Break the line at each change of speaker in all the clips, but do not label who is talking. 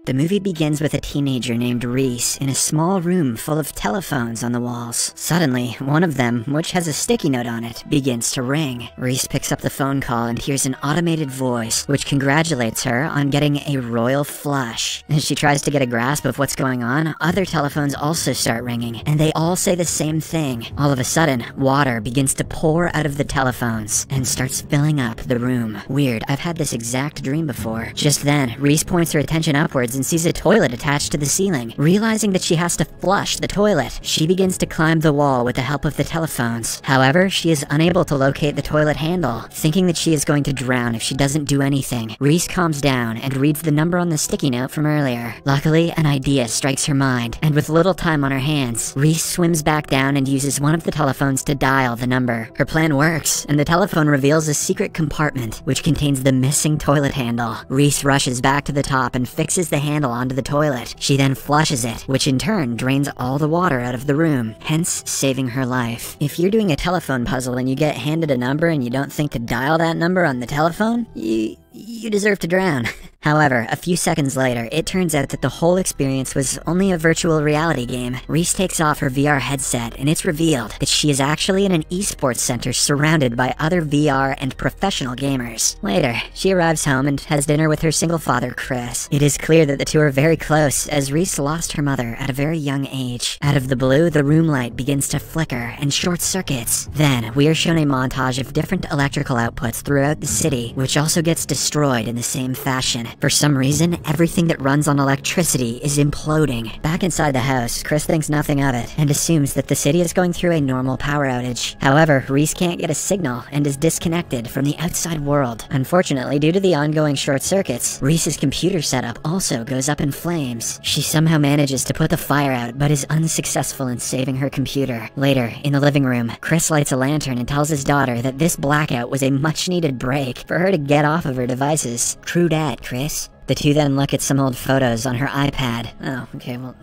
The movie begins with a teenager named Reese in a small room full of telephones on the walls. Suddenly, one of them, which has a sticky note on it, begins to ring. Reese picks up the phone call and hears an automated voice, which congratulates her on getting a royal flush. As she tries to get a grasp of what's going on, other telephones also start ringing, and they all say the same thing. All of a sudden, water begins to pour out of the telephones and starts filling up the room. Weird, I've had this exact dream before. Just then, Reese points her attention upwards and sees a toilet attached to the ceiling. Realizing that she has to flush the toilet, she begins to climb the wall with the help of the telephones. However, she is unable to locate the toilet handle. Thinking that she is going to drown if she doesn't do anything, Reese calms down and reads the number on the sticky note from earlier. Luckily, an idea strikes her mind, and with little time on her hands, Reese swims back down and uses one of the telephones to dial the number. Her plan works, and the telephone reveals a secret compartment which contains the missing toilet handle. Reese rushes back to the top and fixes the handle onto the toilet. She then flushes it, which in turn drains all the water out of the room, hence saving her life. If you're doing a telephone puzzle and you get handed a number and you don't think to dial that number on the telephone, you deserve to drown. However, a few seconds later, it turns out that the whole experience was only a virtual reality game. Reese takes off her VR headset, and it's revealed that she is actually in an esports center surrounded by other VR and professional gamers. Later, she arrives home and has dinner with her single father, Chris. It is clear that the two are very close, as Reese lost her mother at a very young age. Out of the blue, the room light begins to flicker and short circuits. Then, we are shown a montage of different electrical outputs throughout the city, which also gets destroyed in the same fashion. For some reason, everything that runs on electricity is imploding. Back inside the house, Chris thinks nothing of it and assumes that the city is going through a normal power outage. However, Reese can't get a signal and is disconnected from the outside world. Unfortunately, due to the ongoing short circuits, Reese's computer setup also goes up in flames. She somehow manages to put the fire out, but is unsuccessful in saving her computer. Later, in the living room, Chris lights a lantern and tells his daughter that this blackout was a much-needed break for her to get off of her devices. True dat, Chris. The two then look at some old photos on her iPad.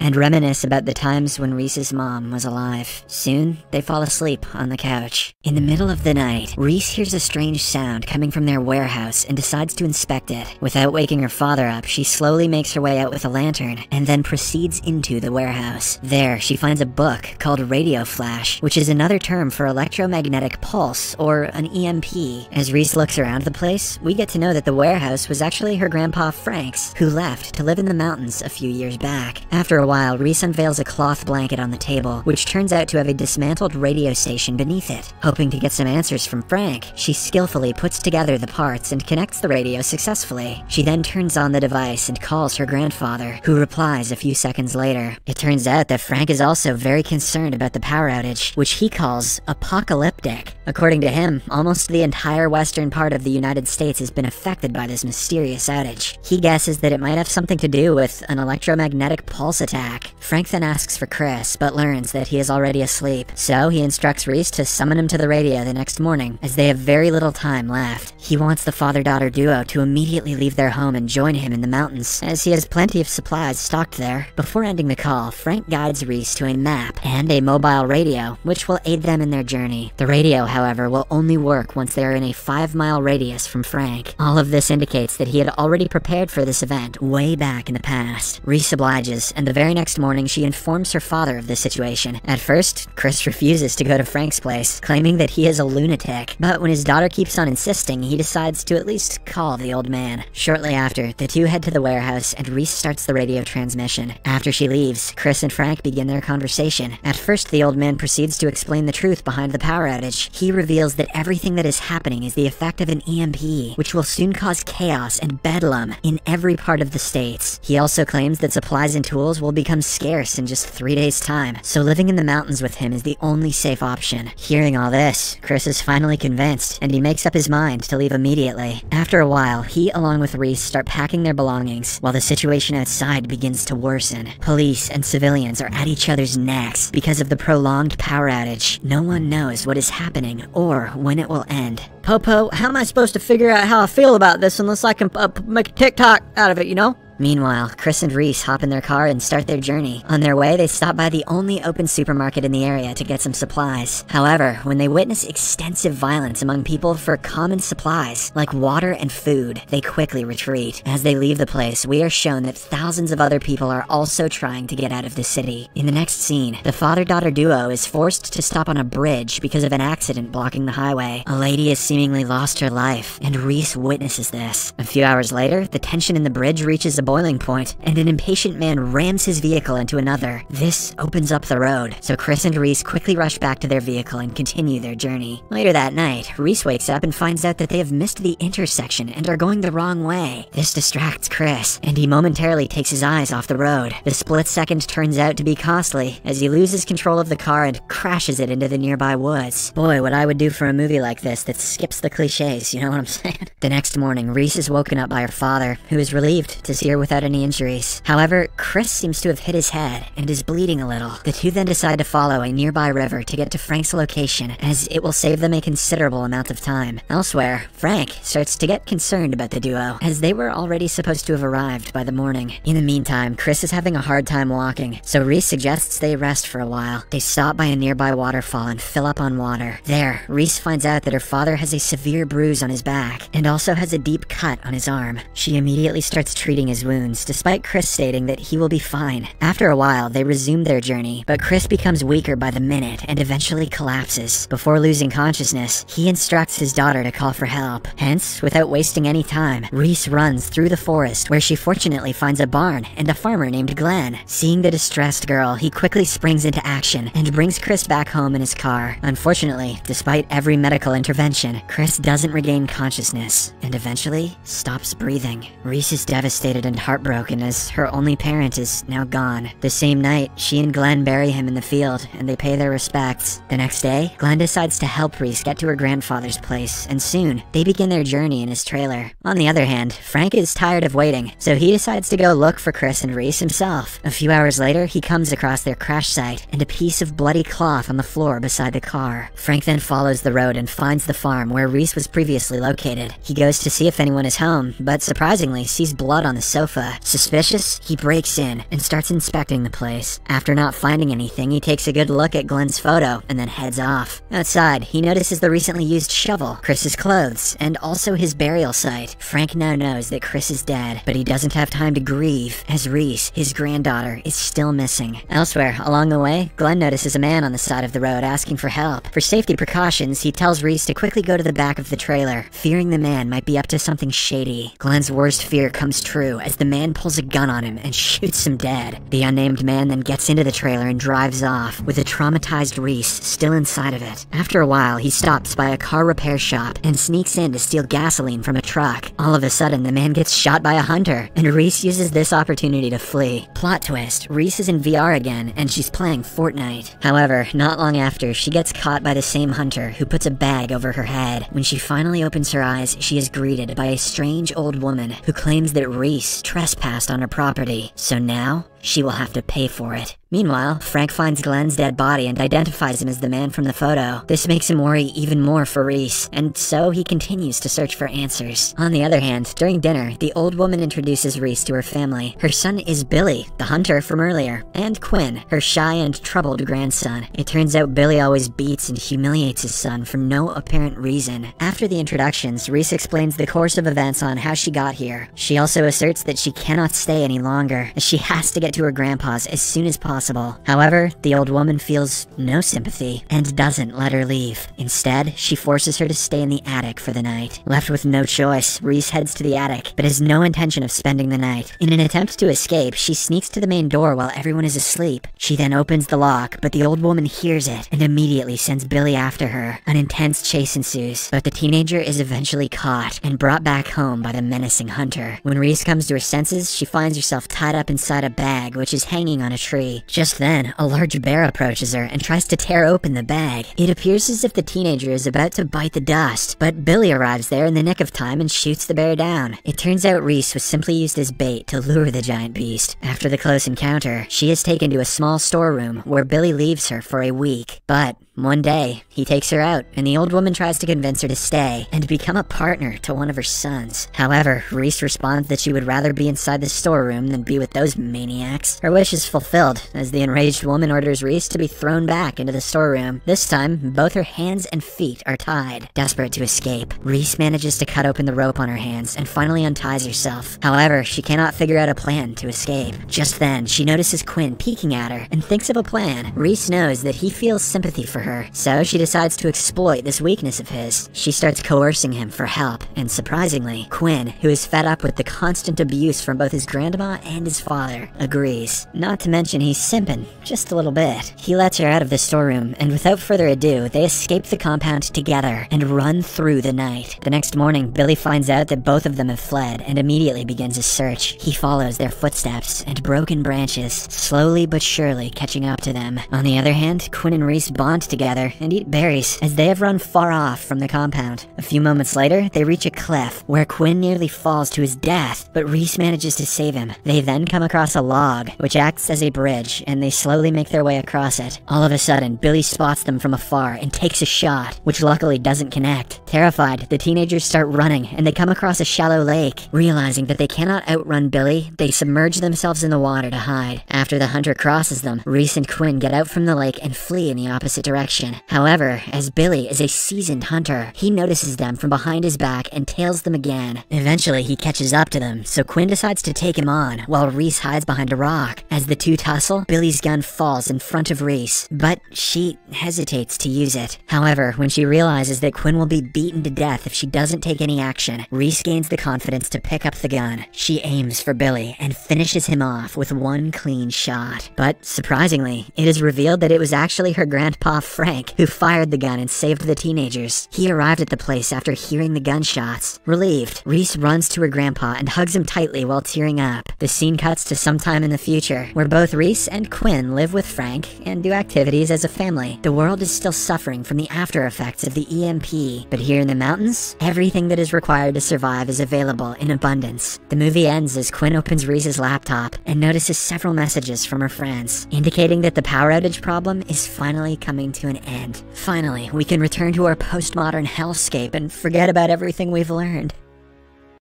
And reminisce about the times when Reese's mom was alive. Soon, they fall asleep on the couch. In the middle of the night, Reese hears a strange sound coming from their warehouse and decides to inspect it. Without waking her father up, she slowly makes her way out with a lantern and then proceeds into the warehouse. There, she finds a book called Radioflash, which is another term for electromagnetic pulse, or an EMP. As Reese looks around the place, we get to know that the warehouse was actually her grandpa Frank's, who left to live in the mountains a few years back. After a while, Reese unveils a cloth blanket on the table, which turns out to have a dismantled radio station beneath it. Hoping to get some answers from Frank, she skillfully puts together the parts and connects the radio successfully. She then turns on the device and calls her grandfather, who replies a few seconds later. It turns out that Frank is also very concerned about the power outage, which he calls apocalyptic. According to him, almost the entire western part of the United States has been affected by this mysterious outage. He guesses that it might have something to do with an electromagnetic pulse attack. Frank then asks for Chris, but learns that he is already asleep, so he instructs Reese to summon him to the radio the next morning, as they have very little time left. He wants the father-daughter duo to immediately leave their home and join him in the mountains, as he has plenty of supplies stocked there. Before ending the call, Frank guides Reese to a map and a mobile radio, which will aid them in their journey. The radio, however, will only work once they are in a 5-mile radius from Frank. All of this indicates that he had already prepared for this event way back in the past. Reese obliges, and the very next morning she informs her father of the situation. At first, Chris refuses to go to Frank's place, claiming that he is a lunatic, but when his daughter keeps on insisting, he decides to at least call the old man. Shortly after, the two head to the warehouse and Reese starts the radio transmission. After she leaves, Chris and Frank begin their conversation. At first, the old man proceeds to explain the truth behind the power outage. He reveals that everything that is happening is the effect of an EMP, which will soon cause chaos and bedlam in every part of the states. He also claims that supplies and tools will become scarce in just 3 days' time, so living in the mountains with him is the only safe option. Hearing all this, Chris is finally convinced, and he makes up his mind to leave immediately. After a while, he along with Reese start packing their belongings, while the situation outside begins to worsen. Police and civilians are at each other's necks because of the prolonged power outage. No one knows what is happening or when it will end.
Popo, how am I supposed to figure out how I feel about this unless I can make a TikTok out of it, you know?
Meanwhile, Chris and Reese hop in their car and start their journey. On their way, they stop by the only open supermarket in the area to get some supplies. However, when they witness extensive violence among people for common supplies, like water and food, they quickly retreat. As they leave the place, we are shown that thousands of other people are also trying to get out of the city. In the next scene, the father-daughter duo is forced to stop on a bridge because of an accident blocking the highway. A lady has seemingly lost her life, and Reese witnesses this. A few hours later, the tension in the bridge reaches a boiling point, and an impatient man rams his vehicle into another. This opens up the road, so Chris and Reese quickly rush back to their vehicle and continue their journey. Later that night, Reese wakes up and finds out that they have missed the intersection and are going the wrong way. This distracts Chris, and he momentarily takes his eyes off the road. The split second turns out to be costly, as he loses control of the car and crashes it into the nearby woods. Boy, what I would do for a movie like this that skips the cliches, you know what I'm saying? The next morning, Reese is woken up by her father, who is relieved to see her without any injuries. However, Chris seems to have hit his head and is bleeding a little. The two then decide to follow a nearby river to get to Frank's location, as it will save them a considerable amount of time. Elsewhere, Frank starts to get concerned about the duo, as they were already supposed to have arrived by the morning. In the meantime, Chris is having a hard time walking, so Reese suggests they rest for a while. They stop by a nearby waterfall and fill up on water. There, Reese finds out that her father has a severe bruise on his back, and also has a deep cut on his arm. She immediately starts treating his wounds, despite Chris stating that he will be fine. After a while, they resume their journey, but Chris becomes weaker by the minute and eventually collapses. Before losing consciousness, he instructs his daughter to call for help. Hence, without wasting any time, Reese runs through the forest, where she fortunately finds a barn and a farmer named Glenn. Seeing the distressed girl, he quickly springs into action and brings Chris back home in his car. Unfortunately, despite every medical intervention, Chris doesn't regain consciousness and eventually stops breathing. Reese is devastated and heartbroken as her only parent is now gone. The same night, she and Glenn bury him in the field and they pay their respects. The next day, Glenn decides to help Reese get to her grandfather's place, and soon, they begin their journey in his trailer. On the other hand, Frank is tired of waiting, so he decides to go look for Chris and Reese himself. A few hours later, he comes across their crash site and a piece of bloody cloth on the floor beside the car. Frank then follows the road and finds the farm where Reese was previously located. He goes to see if anyone is home, but surprisingly sees blood on the sofa. Suspicious, he breaks in and starts inspecting the place. After not finding anything, he takes a good look at Glenn's photo and then heads off. Outside, he notices the recently used shovel, Chris's clothes, and also his burial site. Frank now knows that Chris is dead, but he doesn't have time to grieve, as Reese, his granddaughter, is still missing. Elsewhere, along the way, Glenn notices a man on the side of the road asking for help. For safety precautions, he tells Reese to quickly go to the back of the trailer, fearing the man might be up to something shady. Glenn's worst fear comes true as the man pulls a gun on him and shoots him dead. The unnamed man then gets into the trailer and drives off, with a traumatized Reese still inside of it. After a while, he stops by a car repair shop and sneaks in to steal gasoline from a truck. All of a sudden, the man gets shot by a hunter, and Reese uses this opportunity to flee. Plot twist, Reese is in VR again, and she's playing Fortnite. However, not long after, she gets caught by the same hunter, who puts a bag over her head. When she finally opens her eyes, she is greeted by a strange old woman who claims that Reese trespassed on her property. So now, she will have to pay for it. Meanwhile, Frank finds Glenn's dead body and identifies him as the man from the photo. This makes him worry even more for Reese, and so he continues to search for answers. On the other hand, during dinner, the old woman introduces Reese to her family. Her son is Billy, the hunter from earlier, and Quinn, her shy and troubled grandson. It turns out Billy always beats and humiliates his son for no apparent reason. After the introductions, Reese explains the course of events on how she got here. She also asserts that she cannot stay any longer, as she has to get to her grandpa's as soon as possible. However, the old woman feels no sympathy and doesn't let her leave. Instead, she forces her to stay in the attic for the night. Left with no choice, Reese heads to the attic, but has no intention of spending the night. In an attempt to escape, she sneaks to the main door while everyone is asleep. She then opens the lock, but the old woman hears it and immediately sends Billy after her. An intense chase ensues, but the teenager is eventually caught and brought back home by the menacing hunter. When Reese comes to her senses, she finds herself tied up inside a bag which is hanging on a tree. Just then, a large bear approaches her and tries to tear open the bag. It appears as if the teenager is about to bite the dust, but Billy arrives there in the nick of time and shoots the bear down. It turns out Reese was simply used as bait to lure the giant beast. After the close encounter, she is taken to a small storeroom where Billy leaves her for a week. But One day, he takes her out, and the old woman tries to convince her to stay and become a partner to one of her sons. However, Reese responds that she would rather be inside the storeroom than be with those maniacs. Her wish is fulfilled, as the enraged woman orders Reese to be thrown back into the storeroom. This time, both her hands and feet are tied. Desperate to escape, Reese manages to cut open the rope on her hands and finally unties herself. However, she cannot figure out a plan to escape. Just then, she notices Quinn peeking at her and thinks of a plan. Reese knows that he feels sympathy for her, so she decides to exploit this weakness of his. She starts coercing him for help, and surprisingly, Quinn, who is fed up with the constant abuse from both his grandma and his father, agrees. Not to mention he's simping, just a little bit. He lets her out of the storeroom, and without further ado, they escape the compound together and run through the night. The next morning, Billy finds out that both of them have fled and immediately begins a search. He follows their footsteps and broken branches, slowly but surely catching up to them. On the other hand, Quinn and Reese bond together and eat berries as they have run far off from the compound. A few moments later, they reach a cliff where Quinn nearly falls to his death, but Reese manages to save him. They then come across a log, which acts as a bridge, and they slowly make their way across it. All of a sudden, Billy spots them from afar and takes a shot, which luckily doesn't connect. Terrified, the teenagers start running, and they come across a shallow lake. Realizing that they cannot outrun Billy, they submerge themselves in the water to hide. After the hunter crosses them, Reese and Quinn get out from the lake and flee in the opposite direction. However, as Billy is a seasoned hunter, he notices them from behind his back and tails them again. Eventually, he catches up to them, so Quinn decides to take him on, while Reese hides behind a rock. As the two tussle, Billy's gun falls in front of Reese, but she hesitates to use it. However, when she realizes that Quinn will be beaten to death if she doesn't take any action, Reese gains the confidence to pick up the gun. She aims for Billy and finishes him off with one clean shot. But surprisingly, it is revealed that it was actually her grandpa Frank who fired the gun and saved the teenagers. He arrived at the place after hearing the gunshots. Relieved, Reese runs to her grandpa and hugs him tightly while tearing up. The scene cuts to sometime in the future, where both Reese and Quinn live with Frank and do activities as a family. The world is still suffering from the after effects of the EMP, but here in the mountains, everything that is required to survive is available in abundance. The movie ends as Quinn opens Reese's laptop and notices several messages from her friends, indicating that the power outage problem is finally coming to an end. Finally, we can return to our postmodern hellscape and forget about everything we've learned.